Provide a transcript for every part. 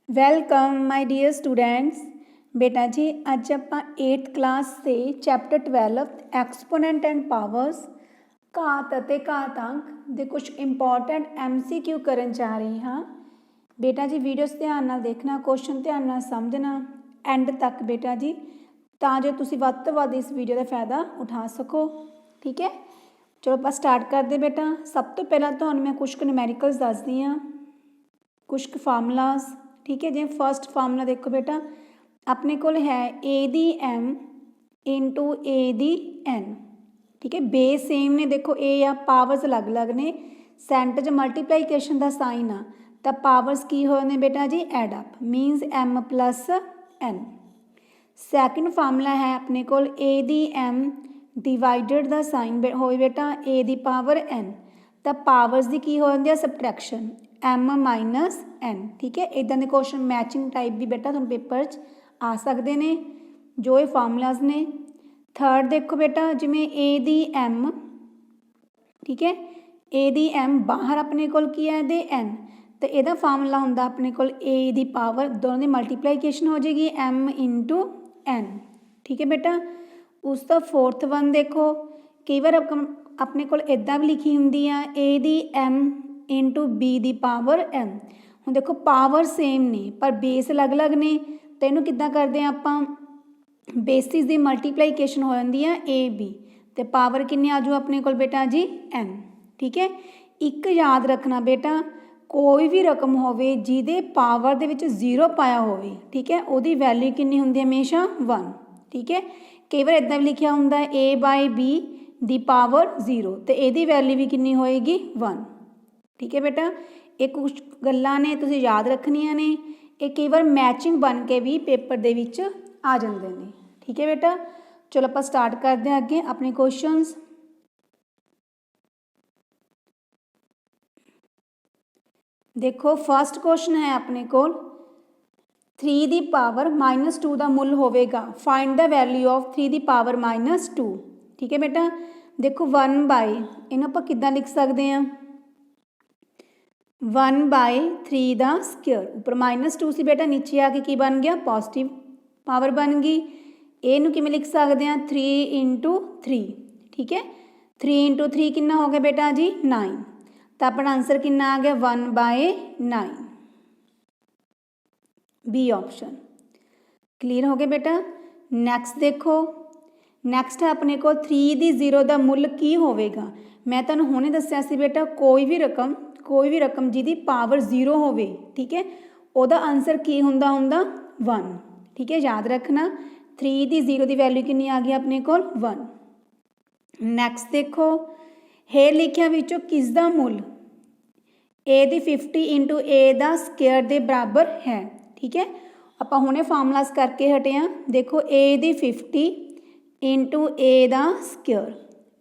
Welcome my dear students. बेटा जी अज आप 8th class से चैप्टर 12 एक्सपोनेंट एंड पावर्स घात अते घातांक दे कुछ इंपॉर्टेंट MCQ करन जा रही हाँ। बेटा जी वीडियोस ध्यान नाल देखना, क्वेश्चन ध्यान नाल समझना एंड तक बेटा जी, तां जो तुसीं वध तों वध इस वीडियो का फायदा उठा सको। ठीक है, चलो आप स्टार्ट करते बेटा। सब तो पहला तुहानूं मैं कुछ न्यूमेरिकल्स दसदी हाँ, कुछ फार्मूलाज। ठीक है, जिवें फर्स्ट फार्मूला देखो बेटा, अपने कोल है ए दी एम इंटू ए दी एन। ठीक है, बेस सेम ने, देखो ए आ, पावर्स अलग अलग ने, सेंटर च मल्टीप्लाईकेशन का साइन आ, तो पावर्स की हो ने बेटा जी add up, minus m plus n. Second formula है अपने कोल ए दी एम डिवाइडेड द साइन हो बेटा ए दी पावर एन, तो पावर्स की की हो जाती है सबट्रैक्शन एम माइनस एन। ठीक है, इदां दे क्वेश्चन मैचिंग टाइप भी बेटा तुहानूं पेपर च आ सकते हैं, जो ये फार्मूलाज ने। थर्ड देखो बेटा, जिमें ए दी एम, ठीक है, ए दी एम बाहर अपने कोल की है दे एन, तो यदा फार्मूला हुंदा अपने कोल ए दी पावर, दोनों की मल्टीप्लाईकेशन हो जाएगी एम इंटू एन। ठीक है बेटा, उस तो फोर्थ वन देखो, कई बार अपने कोल इदां भी लिखी हुंदी आ ए दी एम इंटू बी दी पावर एम। हुण देखो पावर सेम ने पर बेस अलग अलग ने, तो इनू किद्दां करदे आ आपां, बेसिस की मल्टीप्लाईकेशन हो जाती है ए बी, तो पावर किन्नी आजू अपने कोल बेटा जी एम। ठीक है, एक याद रखना बेटा, कोई भी रकम होवे जिहदे पावर दे विच 0 पाया होवे, ठीक है, उहदी वैल्यू किन्नी हुंदी है हमेशा 1। ठीक है, कई बार इदां भी लिखिया हुंदा ए बाय बी दी पावर 0, तो इहदी वैल्यू भी किन्नी होएगी 1। ठीक है बेटा, ये कुछ गल्लां ने तुसीं याद रखनियां ने, ये कई बार मैचिंग बन के भी पेपर दे विच आ जांदे ने। ठीक है बेटा, चलो आप स्टार्ट करते हैं अगे अपने क्वेश्चनस। देखो फर्स्ट क्वेश्चन है अपने कोल, 3 दी पावर -2 का मुल होवेगा, फाइंड द वैल्यू ऑफ 3 दी पावर -2। ठीक है बेटा, देखो 1 बाय, इन्हूं आपां किद्दां लिख सकते हैं, 1/3 का स्क्वेयर, ऊपर -2 सी बेटा, नीचे आके की बन गया पॉजिटिव पावर बन गई। इनू किवें लिख सकते हैं 3 इंटू 3। ठीक है, 3 इंटू 3 कितना हो गया बेटा जी 9, तो अपना आंसर कितना आ गया 1/9, बी ऑप्शन। क्लीयर हो गया बेटा। नैक्सट देखो, नैक्सट है अपने को 3 दी 0 का मुल की होवेगा। मैं तुहानूं हुणे दस्सिया सी बेटा, कोई भी रकम जिहदी पावर 0 होवे, ठीक है, उहदा आंसर की हुंदा 1। ठीक है, याद रखना 3 दी 0 की वैल्यू कितनी आ गई अपने कोल 1। नैक्सट देखो, हेर लिखिया विचों किसदा मुल ए दी 50 इंटू ए दा स्क्वेयर दे बराबर है। ठीक है, आपां हुणे फार्मूलाज करके हटे हैं। देखो ए दी 50 इंटू ए दा स्क्वेयर,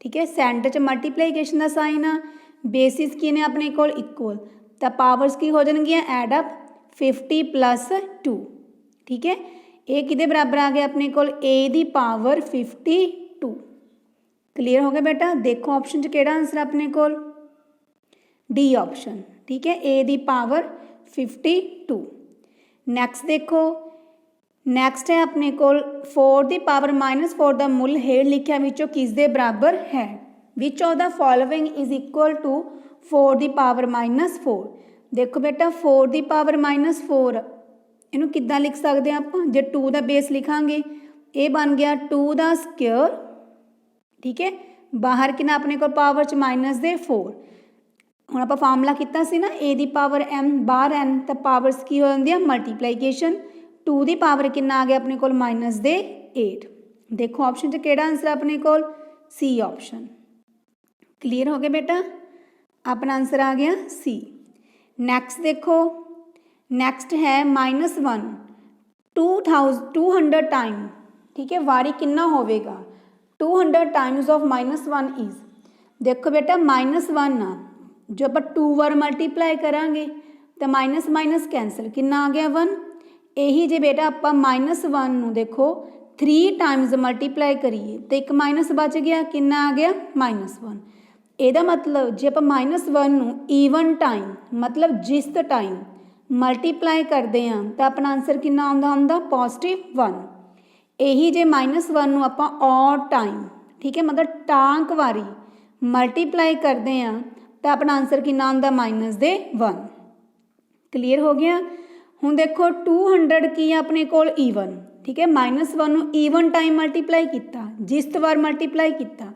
ठीक है, सेंटर च मल्टीप्लाईकेशन का साइन आ, बेसिस की ने अपने कोल इक्वल, तो पावर्स की हो जाएगी एड अप 50 प्लस 2। ठीक है, ये किदे बराबर आ गया अपने कोल ए दी पावर 52। क्लीयर हो गया बेटा। देखो ऑप्शन च केड़ा आंसर अपने कोल, डी ऑप्शन। ठीक है, ए दी पावर 52। नैक्सट देखो, नैक्सट है अपने कोल 4 दी पावर -4 का मुल हेठ लिखिया विचों किस दे बराबर है, which of the following is equal to 4 दी पावर -4। देखो बेटा 4 दी पावर -4 इनू किद्दां लिख सकते हैं आप, जे 2 का बेस लिखांगे ये बन गया 2 का स्क्वेयर। ठीक है, बाहर कितना अपने को पावर च -4। हुण आपां फार्मूला कितना सी ना ए दी पावर m बाहर n, तो पावर्स की हो जाती है मल्टीप्लाईकेशन, 2 दी पावर कितना आ गया अपने को -8। देखो ऑप्शन च केड़ा आंसर अपने को सी ऑप्शन। क्लीयर हो गया बेटा, अपना आंसर आ गया सी। नैक्सट देखो, नैक्सट है -1 200 टाइम। ठीक है, वारी कितना होवेगा 200 टाइम्स ऑफ -1 इज, देखो बेटा -1 आ, जो आप 2 बार मल्टीप्लाई करांगे तो माइनस माइनस कैंसल, कितना आ गया 1। यही जे बेटा आप -1 नूं देखो 3 टाइम्स मल्टीप्लाई करिए तो एक माइनस बच गया, कितना आ गया -1। ਇਹਦਾ मतलब जे आप -1 ਨੂੰ ਈਵਨ टाइम मतलब जिस टाइम मल्टीप्लाई करते हैं तो अपना आंसर कितना आंदा +1। यही जे -1 नूं आपां ऑड टाइम ठीक है मतलब टांक वारी मल्टीप्लाई करते हैं तो अपना आंसर कितना आंदा -1। क्लीयर हो गया। हुण देखो 200 की है अपने कोल ईवन ठीक है -1 नूं ईवन टाइम मल्टीप्लाई किया जिस बार मल्टीप्लाई किया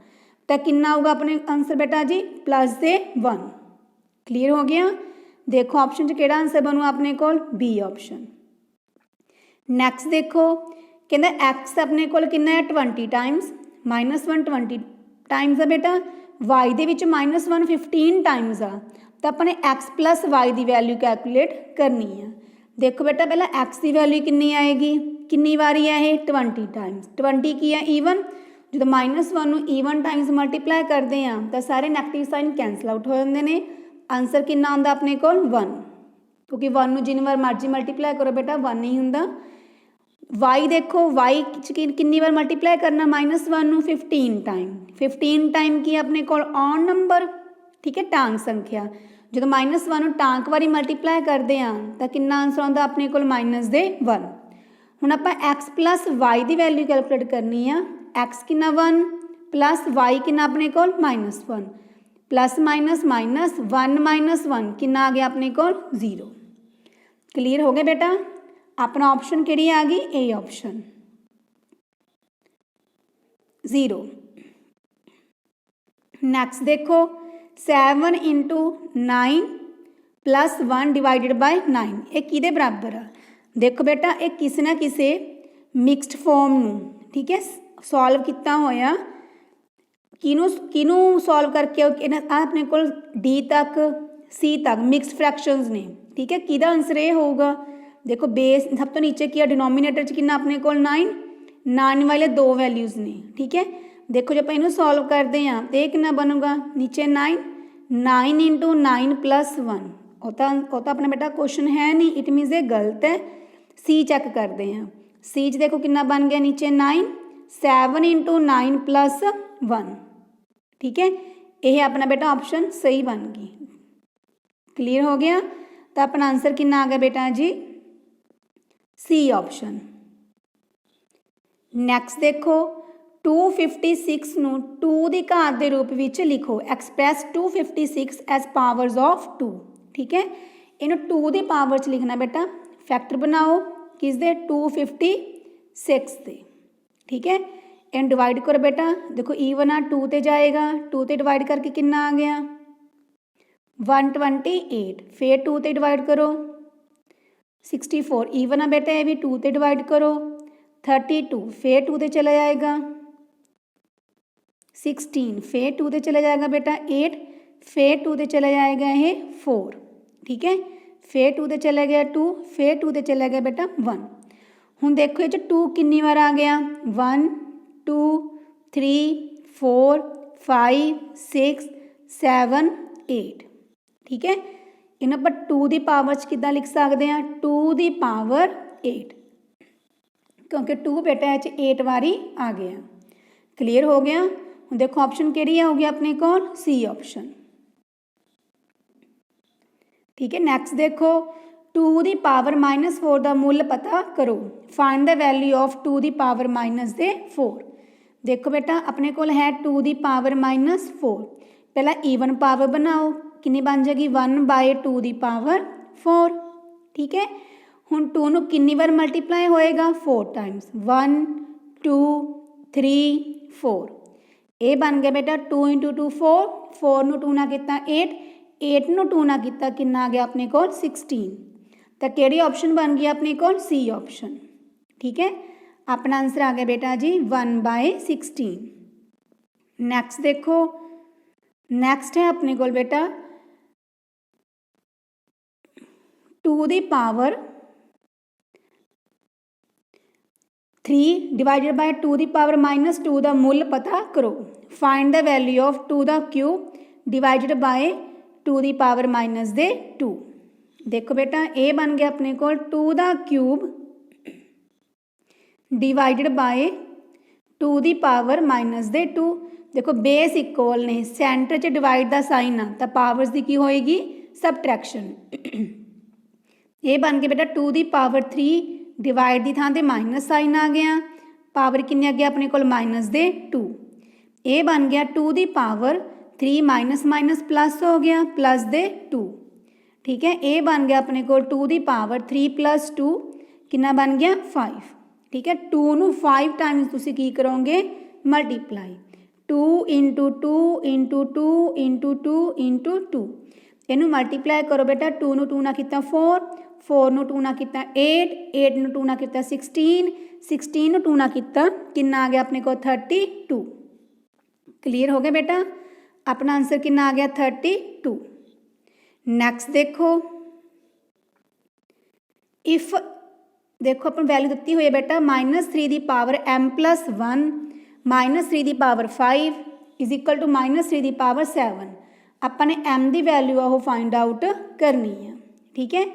तो कितना आऊगा अपने आंसर बेटा जी +1। क्लीयर हो गया। देखो ऑप्शन च किहड़ा आंसर बनूगा अपने कोल बी ऑप्शन। नैक्सट देखो कहते एक्स अपने कोल कितना है 20 टाइम्स -1 20 टाइम्स आ बेटा वाई दे विच -1 15 टाइम्स आ तो अपने एक्स प्लस वाई की वैल्यू कैलकुलेट करनी है। देखो बेटा पहला एक्स की वैल्यू कितनी आएगी कितनी वारी है ये 20 टाइम्स 20 की है ईवन जो -1 नूं ईवन टाइम्स मल्टीप्लाई करते हैं तो सारे नैगेटिव साइन कैंसल आउट हो जाते हैं। आंसर कितना आंदा अपने कोल 1 क्योंकि 1 नूं जिन्नी बार मर्जी मल्टीप्लाई करो बेटा 1 नहीं हुंदा। वाई देखो वाई कितनी बार मल्टीप्लाई करना -1 नूं 15 टाइम की अपने कोल ऑन नंबर ठीक है टांक संख्या जो -1 नूं टांक वारी मल्टीप्लाई करते हैं तो कितना आंसर आता अपने कोल -1। हुण आपां एक्स प्लस वाई की वैल्यू कैलकुलेट करनी है एक्स कितना 1 प्लस वाई कितना अपने कोल -1 प्लस माइनस माइनस 1 -1 कितना आ गया अपने कोल 0। क्लीयर हो गया बेटा। अपना ऑप्शन किहड़ी आ गई ए ऑप्शन 0। नैक्सट देखो 7 × 9 + 1 डिवाइडेड बाय 9 ये किहदे बराबर आ। देखो बेटा ये किसी ना किसी मिक्सड फॉर्म नूं ठीक है सॉल्व किया होया किनू सॉल्व करके अपने को डी तक सी तक मिक्सड फ्रैक्शंस ने ठीक है किहदा आंसर ये होगा। देखो बेस सब तो नीचे किया डिनोमीनेटर च कितना अपने को 9 वाले 2 वैल्यूज़ ने ठीक है। देखो जब इनू सॉल्व करते हैं तो ये कितना बनूगा नीचे 9 × 9 + 1 वो तो अपना बेटा क्वेश्चन है नहीं इट मीनस ये गलत है। सी चेक करते हैं सी च देखो कितना बन गया नीचे 9 7 × 9 + 1 ठीक है यह अपना बेटा ऑप्शन सही बन गई। क्लीयर हो गया तो अपना आंसर कितना आ गया बेटा जी सी ऑप्शन। नैक्सट देखो 256 नूं 2 की घात के रूप में लिखो एक्सप्रैस 256 एज पावर्स ऑफ 2 ठीक है इन्हों 2 की पावर च लिखना बेटा फैक्टर बनाओ किस दे 256 दे ठीक है इन डिवाइड करो बेटा देखो ईवन आ 2 ते जाएगा 2 ते डिवाइड करके कितना आ गया 128 फिर 2 ते डिवाइड करो 64 ईवन आ बेटा ये भी 2 ते डिवाइड करो 32 फिर 2 ते चला जाएगा 16 फिर 2 ते चला जाएगा बेटा 8 फिर 2 ते चला जाएगा ये 4 ठीक है फिर 2 ते चला गया 2 फिर 2 ते चला गया बेटा 1। हुण देखो ये 2 कितनी बार आ गया 1 2 3 4 5 6 7 8 ठीक है इन्हों पर 2 की पावर कितना लिख सकते हैं 2 की पावर 8 क्योंकि 2 बेटा ये 8 बारी आ गया। क्लीयर हो गया। हुण देखो ऑप्शन किहड़ी हो गया अपने को सी ऑप्शन ठीक है। नैक्सट देखो 2 की पावर -4 का मुल पता करो फाइंड द वैल्यू ऑफ 2 की पावर -4। देखो बेटा अपने को है 2 की पावर -4 पहला ईवन पावर बनाओ कितनी बन जाएगी 1/2 की पावर 4 ठीक है। हुण 2 नूं कितनी बार मल्टीप्लाई होएगा 4 टाइम्स 1 2 3 4 ये बन गया बेटा 2 × 2 4 4 नूं 2 ना कितना 8 नूं 2 ना कितना कितना आ गया अपने को 16 तो किहड़ी ऑप्शन बन गई अपने को सी ऑप्शन ठीक है। अपना आंसर आ गया बेटा जी 1/16। नैक्सट देखो नैक्सट है अपने को बेटा 2 की पावर 3 डिवाइडेड बाय 2 की पावर -2 का मुल पता करो फाइंड द वैल्यू ऑफ 2 का क्यूब डिवाइडेड बाय 2 की पावर -2। देखो बेटा ये बन गया अपने को 2 का क्यूब डिवाइडेड बाय 2 की पावर -2। देखो बेस इक्वल ने सेंटर च डिवाइड का साइन आ तो पावर्स की होएगी सबट्रैक्शन ये बन गया बेटा 2 ਦੀ ਪਾਵਰ 3 डिवाइड की थां ते माइनस साइन आ गया, पावर किन्ने आ गया अपने कोल माइनस दे 2। ये बन गया 2 ਦੀ पावर 3 माइनस माइनस प्लस हो गया प्लस दे 2। ठीक है, ये बन गया अपने को 2 ਦੀ पावर 3 प्लस 2 कितना बन गया 5। ठीक है, 2 ਨੂੰ 5 टाइम्स तुसी की करोगे multiply, 2 into 2 into 2 into 2 into 2। इनू मल्टीप्लाई करो बेटा, 2 ਨੂੰ 2 ਨਾਲ ਕੀਤਾ 4, 4 ਨੂੰ 2 ਨਾਲ ਕੀਤਾ 8, 8 ਨੂੰ 2 ਨਾਲ ਕੀਤਾ 16, 16 ਨੂੰ 2 ਨਾਲ ਕੀਤਾ कितना आ गया अपने को 32। क्लीयर हो गया बेटा, अपना आंसर कितना आ गया 32। नैक्सट देखो, इफ देखो अपन वैल्यू दी हुई है बेटा -3 ਦੀ पावर m+1 -3 ਦੀ पावर 5 इज इक्वल टू -3 ਦੀ पावर 7। अपने m की वैल्यू आ वो फाइंड आउट करनी है। ठीक है,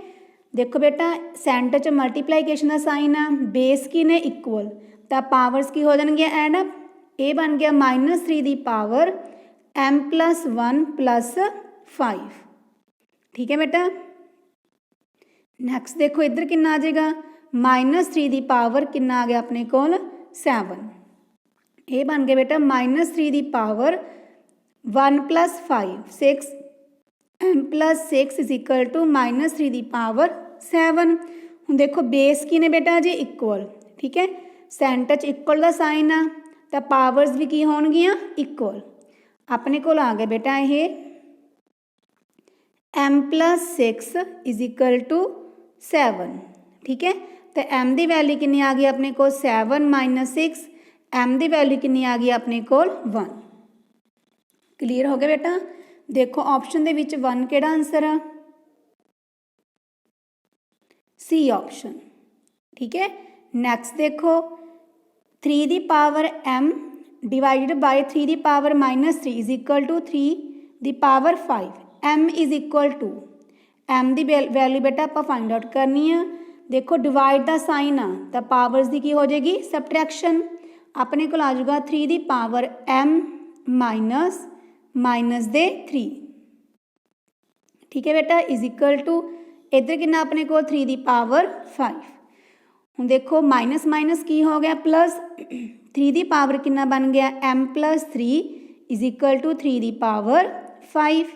देखो बेटा सेंटर च मल्टीप्लाईकेशन का साइन आ, बेस की ने इक्वल, तो पावर्स की हो जाएगी एड अप। ये बन गया -3 ਦੀ पावर m+1 + 5। ठीक है बेटा, नैक्सट देखो इधर कितना आ जाएगा -3 ਦੀ पावर कितना आ गया अपने को 7। ये बन गया बेटा -3 ਦੀ power 1 + 5 6 m+6 is equal to -3 ਦੀ पावर 7। हूँ देखो बेस की ने बेटा जी इक्वल। ठीक है, सेंटर च इक्वल का साइन आ, तो पावर्स भी की होणगियां इक्वल। अपने को आ गया बेटा ये m+6 इज इक्वल टू 7। ठीक है, तो m की वैल्यू कितनी आ गई अपने को 7 - 6, m की वैल्यू कितनी आ गई अपने को 1। क्लीयर हो गया बेटा, देखो ऑप्शन दे विच 1 केड़ा आंसर आ, सी ऑप्शन। ठीक है, नैक्सट देखो 3 ਦੀ पावर m डिवाइडेड बाय 3 ਦੀ पावर -3 इज इक्वल टू 3 ਦੀ power 5। m is equal to m की वैल्यू बेटा आप फाइंड आउट करनी है। देखो डिवाइड का साइन आ, तो पावर्स की हो जाएगी सबट्रैक्शन। अपने को आ जाएगा 3 ਦੀ पावर m माइनस दे 3। ठीक है बेटा, इज इक्वल टू इधर कितना अपने को 3 ਦੀ पावर 5। हूँ देखो माइनस माइनस की हो गया प्लस, 3 ਦੀ पावर कितना बन गया m+3 इज इक्वल टू 3 ਦੀ पावर 5।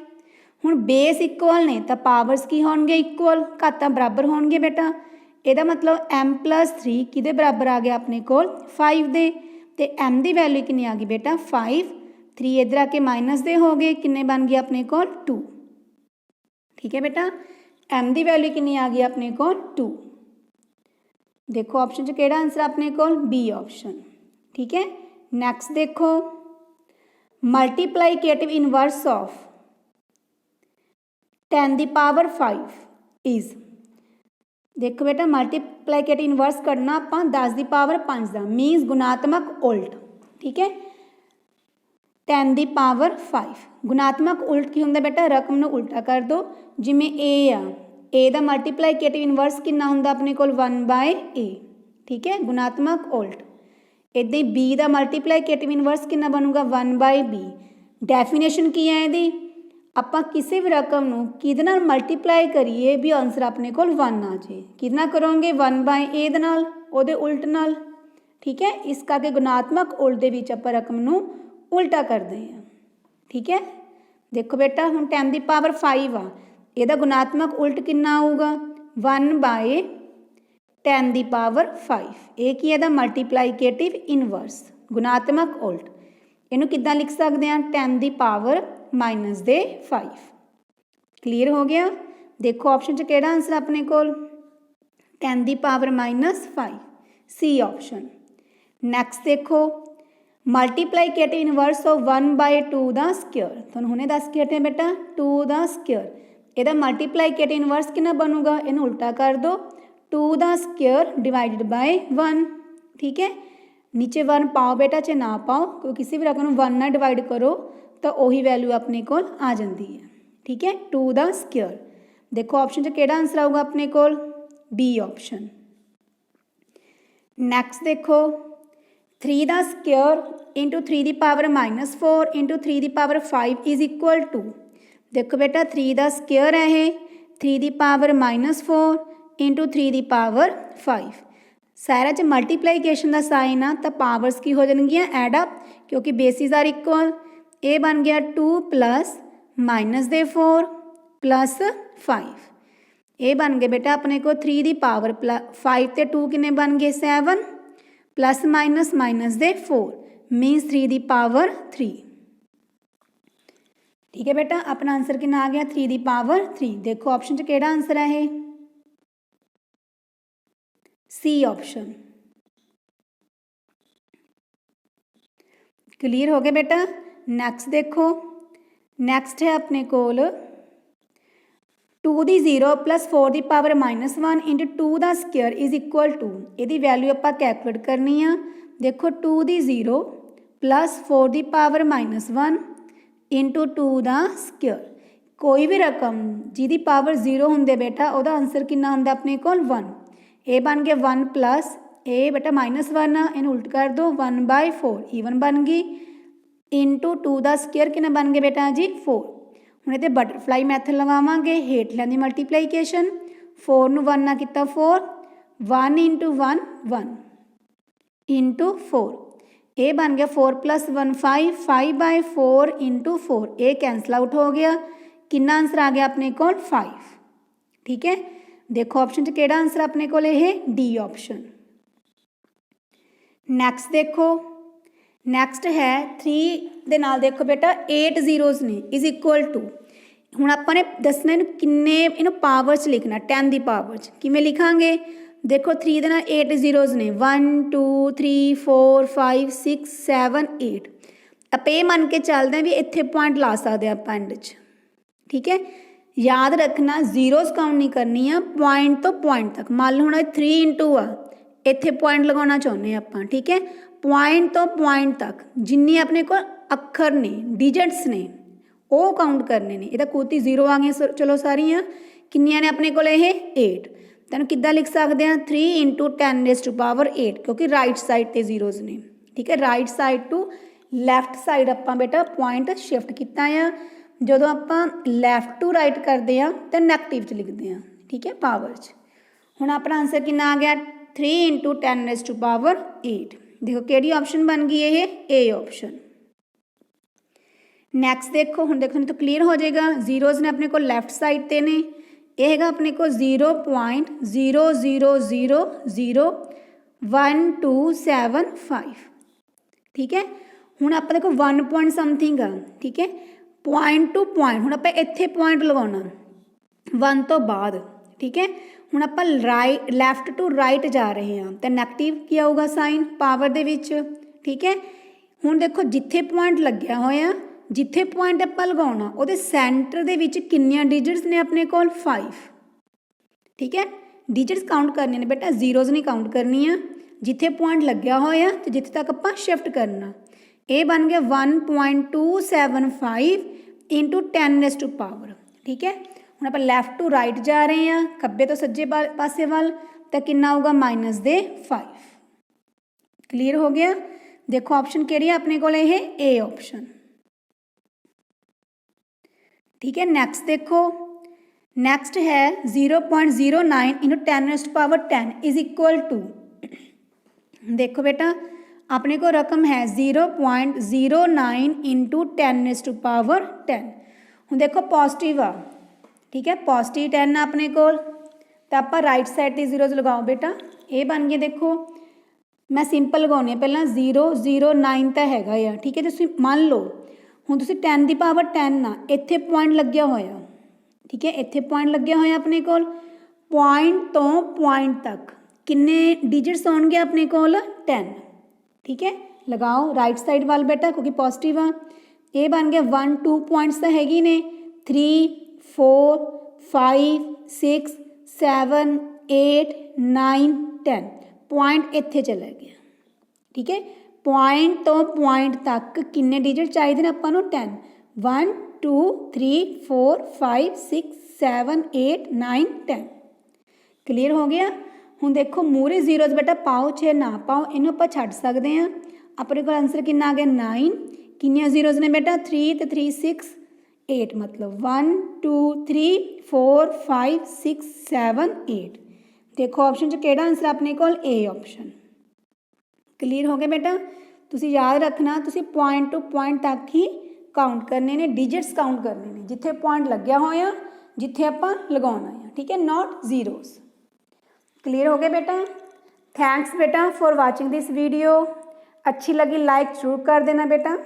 हुण बेस इक्वल ने तो पावर्स की होणगे इक्वल, घातां बराबर होणगे बेटा। ਇਹਦਾ मतलब m+3 किहदे बराबर आ गया अपने को 5 दे, ते m की वैल्यू कितनी आ गई बेटा 5, 3 इधर आके माइनस दे हो गए, किन्ने बन गए अपने को 2। ठीक है बेटा, m की वैल्यू कितनी आ गई अपने को 2। देखो ऑप्शन च केड़ा आंसर अपने को बी ऑप्शन। ठीक है, नैक्सट देखो मल्टीप्लाईकेटिव inverse of 10 the power 5 is. देखो बेटा मल्टीप्लाईकेटिव इनवर्स करना आप 10 ਦੀ पावर 5 का मीनस गुणात्मक उल्ट। ठीक है, 10 ਦੀ पावर 5 गुणात्मक उल्ट की होंगे बेटा, रकम में उल्टा कर दो। जिमें ए आ, ए का मल्टीप्लाईकेटिव इनवर्स कितना होंगे अपने को 1/a। ठीक है, गुणात्मक उल्ट। इदा ही बी का मल्टीप्लाईकेटिव इनवर्स कितना बनूगा 1/b। डेफिनेशन की है यदी ਆਪਾਂ किसी भी रकम ਨੂੰ ਕਿਹਦੇ ਨਾਲ ਮਲਟੀਪਲਾਈ ਕਰੀਏ ਵੀ ਆਨਸਰ ਆਪਣੇ ਕੋਲ 1 ਆ ਜੇ। ਕਿਹਦੇ ਨਾਲ ਕਰੋਗੇ 1/a ਦੇ ਨਾਲ, ਉਹਦੇ ਉਲਟ ਨਾਲ। ਠੀਕ ਹੈ, ਇਸ ਕਰਕੇ ਗੁਣਾਤਮਕ ਉਲਟ ਦੇ ਵਿੱਚ ਆਪਾਂ ਰਕਮ ਨੂੰ ਉਲਟਾ ਕਰਦੇ ਹਾਂ। ਠੀਕ ਹੈ, ਦੇਖੋ ਬੇਟਾ ਹੁਣ 10 ਦੀ ਪਾਵਰ 5 ਆ, ਇਹਦਾ ਗੁਣਾਤਮਕ ਉਲਟ ਕਿੰਨਾ ਆਊਗਾ 1/10 ਦੀ ਪਾਵਰ 5। ਇਹ ਕੀ ਇਹਦਾ ਮਲਟੀਪਲਾਈਕੇਟਿਵ ਇਨਵਰਸ ਗੁਣਾਤਮਕ ਉਲਟ। ਇਹਨੂੰ ਕਿੱਦਾਂ ਲਿਖ ਸਕਦੇ ਹਾਂ 10 ਦੀ ਪਾਵਰ -5। क्लीयर हो गया, देखो ऑप्शन च केड़ा आंसर अपने को 10 ਦੀ पावर -5 सी ऑप्शन। नैक्सट देखो मल्टीप्लाईकेटिव इनवर्स ऑफ 1/2 का स्क्वायर। तुहानूं हुणे दस के हटे बेटा 2 का स्क्वायर, ਇਹਦਾ मल्टीप्लाईकेटिव इनवर्स कितना बनूगा, इन्हूं उल्टा कर दो 2 का स्क्वायर डिवाइडेड बाय 1। ठीक है, नीचे 1 पाओ बेटा चाहे ना पाओ, क्योंकि किसी भी रकम 1 ना डिवाइड करो तो वही वैल्यू अपने को आ जाती है। ठीक है, 2 का स्क्वायर। देखो ऑप्शन च केड़ा आंसर आऊगा अपने को बी ऑप्शन। नैक्सट देखो 3 का स्क्वायर इंटू 3 ਦੀ पावर -4 इंटू 3 ਦੀ पावर 5 इज इक्वल टू। देखो बेटा 3 का स्क्वायर है ये, 3 ਦੀ पावर -4 इंटू 3 दी पावर 5। सारा च मल्टीप्लाईकेशन का साइन आ तो पावर्स की हो जाएगियाँ एडअप, क्योंकि बेसिस आर इक्वल। ये बन गया 2 प्लस माइनस दे 4 प्लस 5। ये बन गए बेटा अपने को 3 दी पावर 5 ते 2 किन्ने बन गए 7 प्लस माइनस माइनस दे 4 मीनस 3 दी पावर 3। ठीक है बेटा, अपना आंसर कितना आ गया 3 दी पावर 3। देखो ऑप्शन च केड़ा आंसर है ये, सी ऑप्शन। क्लीयर हो गया बेटा। नैक्सट देखो, नैक्सट है अपने कोल 2 दी 0 प्लस 4 दी पावर -1 इंटू 2 दा स्क्वायर इज इक्वल टू, यदि वैल्यू आप कैलकुलेट करनी है। देखो 2 दी 0 प्लस 4 दी पावर -1 इंटू 2 दा स्क्वायर, कोई भी रकम जिहदी पावर 0 होंदे बेटा उहदा आंसर कितना होंदा अपने कोल 1। ये बन गया 1 प्लस ए बेटा -1 आ, इन्हूं उल्ट कर दो 1/4 ईवन बन गई इंटू 2 दा स्क्वायर कितना बन गया बेटा जी 4। हुण इहते बटरफ्लाई मैथड लगावांगे, हेठलियां दी मल्टीप्लाईकेशन 4 नूं 1 नाल कीता 4 1 इंटू 1 1 इंटू 4। ये बन गया 4 प्लस 1 5 5/4 इंटू 4। ये कैंसल आउट हो गया, कितना आंसर आ गया अपने को 5। ठीक है, देखो ऑप्शन च केड़ा आंसर अपने को डी ऑप्शन। नैक्सट देखो, नैक्सट है 3 दे नाल देखो बेटा 8 जीरोज़ ने इज इक्वल टू। हुण आपां ने दसना इहनूं किन्ने, इहनूं पावर च लिखना 10 दी पावर च। किवें लिखांगे, देखो 3 दे नाल 8 जीरोज़ ने 1 2 3 4 5 6 7 8। आप ये मन के चलते हैं भी इत्थे पॉइंट ला सकते आप एंड च। ठीक है, याद रखना जीरोज़ काउंट नहीं करनी है, पॉइंट तो पॉइंट तक। मान लो हुण 3 इंटू आ, इत्थे पॉइंट लगाना चाहुंदे आपां। ठीक है, पॉइंट तो पॉइंट तक जिन्नी अपने को अखर ने डिजिट्स ने वो काउंट करने ने। इहदा कुदरती 0 आ गई, चलो सारियां किन्नियां ने अपने को 8। तैनूं किद्दां लिख सकते हैं 3 इंटू 10⁻8, क्योंकि राइट साइड ते जीरोज़ ने। ठीक है, right side to left side आपां बेटा पॉइंट शिफ्ट किया है। जदों आपां लैफ्ट टू राइट करते हैं तो नैगेटिव च लिखते हैं। ठीक है, पावर च। हुण अपना आंसर कितना आ गया 3 इंटू 10⁻8। देखो केड़ी ऑप्शन बन गई ये ए ऑप्शन। नैक्सट देखो, हुण देखो तो क्लीयर हो जाएगा। जीरोज़ ने अपने को लैफ्ट साइड ते ने, यह है अपने को 0.0001275। ठीक है, हुण आप देखो 1 पॉइंट समथिंग आ। ठीक है, पॉइंट टू पॉइंट हुण आप इत्थे पॉइंट लगाउणा 1 तो बाद। ठीक है, हुण आप राइट लैफ्ट टू राइट जा रहे हैं तो नैगेटिव की आऊगा साइन पावर दे विच। ठीक है, हुण देखो जिथे पॉइंट लग्या होया, जिथे पॉइंट आप लगाउणा उहदे सेंटर दे विच किन्नियां डिजिट्स ने अपने कोल 5। ठीक है, डिजिट्स काउंट करने ने बेटा, जीरोज़ नहीं काउंट करनी है। जिथे पॉइंट लग्या होया तो जिथे तक आप शिफ्ट करना। ये बन गया 1.275 इंटू 10⁻। ठीक है, हुण आप लैफ्ट टू राइट जा रहे हैं, खब्बे तो सज्जे पासे वाल, तो कितना आऊगा -5। क्लीयर हो गया। देखो ऑप्शन केड़ी है अपने को ए ऑप्शन। ठीक है, नेक्स्ट देखो, नेक्स्ट है 0.09 इंटू 10⁻10 इज इक्वल टू। देखो बेटा अपने को रकम है 0.09 इंटू 10⁻10। हुण देखो पॉजिटिव आ। ठीक है, पॉजिटिव 10 अपने को, तो आप राइट साइड ते जीरोज़ लगाओ बेटा। ये बन गए, देखो मैं सिंपल लगाने पहला 009 तो हैगा या। ठीक है, तुसीं मान लो हुण तुसीं 10 दी पावर 10 आ, इत्थे पॉइंट लग्या होया। ठीक है, इत्थे पॉइंट लग्या होया अपने कोल, पॉइंट तो पॉइंट तक किन्ने डिजिट्स होणगे अपने कोल 10। ठीक है, लगाओ राइट साइड वाल बेटा क्योंकि पॉजिटिव आ। ये बन गया 1 2 पॉइंट्स तो हैगी ने 3 4 5 6 7 8 9 10 पॉइंट इत्थे चला गया। ठीक है, पॉइंट तो पॉइंट तक किन्ने डिजिट चाहिए ने आपां नूं 10 1 2 3 4 5 6 7 8 9 10। क्लीयर हो गया। हुण देखो मूहरे जीरोज़ बेटा पाओ चाहे ना पाओ, इन्हूं आपां छड्ड सकदे हां। अपने कोल आंसर कितना आ गया 9। किन्नियां जीरोज़ ने बेटा 3 ते 3 6 8, मतलब 1 2 3 4 5 6 7 8। देखो ऑप्शन च किहड़ा आंसर अपने कोल ए ऑप्शन। क्लीयर हो गया बेटा। तुसी याद रखना तुसी पॉइंट टू पॉइंट तक ही काउंट करने ने, डिजिट्स काउंट करने ने, जिथे पॉइंट लग्या होया जिथे आपां लगाउणा है, ठीक है, नॉट जीरोस। क्लीयर हो गया बेटा। थैंक्स बेटा फॉर वाचिंग दिस वीडियो। अच्छी लगी लाइक जरूर कर देना बेटा।